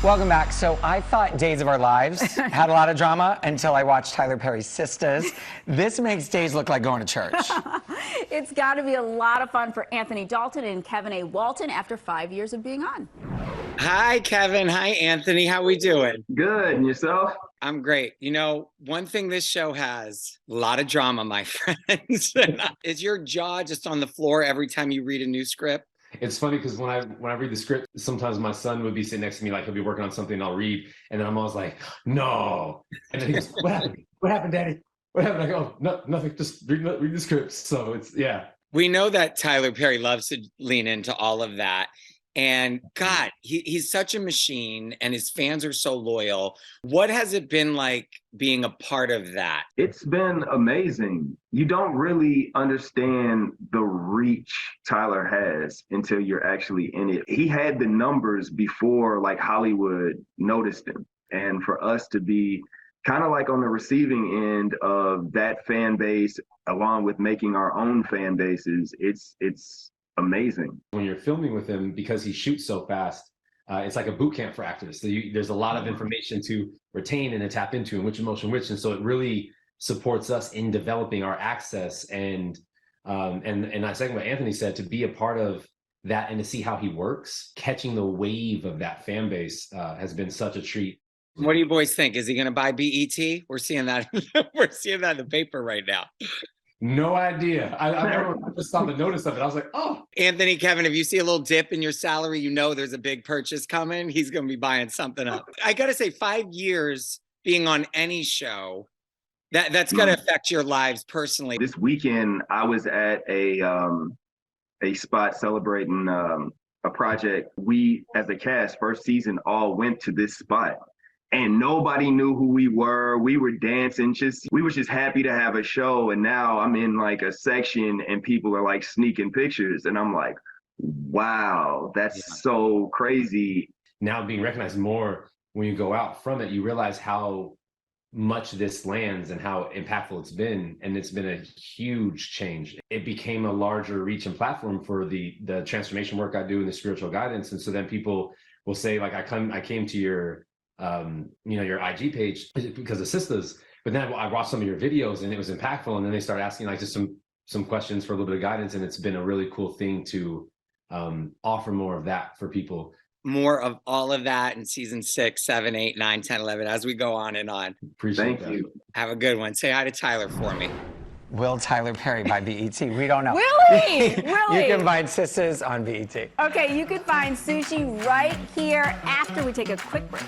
Welcome back. So I thought Days of Our Lives had a lot of drama until I watched Tyler Perry's Sistas. This makes days look like going to church. It's got to be a lot of fun for Anthony Dalton and Kevin A. Walton after 5 years of being on. Hi, Kevin. Hi, Anthony. How we doing? Good. And yourself? I'm great. You know, one thing this show has, a lot of drama, my friends. Is your jaw just on the floor every time you read a new script? It's funny because when I read the script, sometimes my son would be sitting next to me, like he'll be working on something and I'll read, and then I'm always like, no. And then he goes, what happened? What happened, Daddy? What happened? I go, oh, no, nothing, just read the script. So it's, yeah. We know that Tyler Perry loves to lean into all of that. And God, he's such a machine and his fans are so loyal. What has it been like being a part of that? It's been amazing. You don't really understand the reach Tyler has until you're actually in it. He had the numbers before like Hollywood noticed him. And for us to be kind of like on the receiving end of that fan base, along with making our own fan bases, it's amazing. When you're filming with him, because he shoots so fast, it's like a boot camp for actors. So there's a lot of information to retain and to tap into, and which emotion which. And so it really supports us in developing our access. And I second what Anthony said, to be a part of that and to see how he works, catching the wave of that fan base has been such a treat. What do you boys think? Is he going to buy BET? We're seeing that. We're seeing that in the paper right now. No idea. I just saw the notice of it. I was like, oh. Anthony, Kevin, if you see a little dip in your salary, you know there's a big purchase coming. He's going to be buying something up. I got to say, 5 years being on any show, that's going to affect your lives personally. This weekend, I was at a spot celebrating a project. We, as a cast, first season, all went to this spot. And nobody knew who we were. We were dancing, we were just happy to have a show. And now I'm in like a section and people are like sneaking pictures. And I'm like, wow, that's so crazy. Now being recognized more when you go out from it, you realize how much this lands and how impactful it's been. And it's been a huge change. It became a larger reach and platform for the transformation work I do in the spiritual guidance. And so then people will say, like, I came to your your IG page because of Sistas, but then I watched some of your videos and it was impactful. And then they started asking like just some questions for a little bit of guidance. And it's been a really cool thing to offer more of that for people. More of all of that in season 6, 7, 8, 9, 10, 11, as we go on and on. Appreciate Thank you. Have a good one. Say hi to Tyler for me. Will Tyler Perry buy BET? We don't know. Will he? Really? You can find Sistas on BET. Okay, you can find Sushi right here after we take a quick break.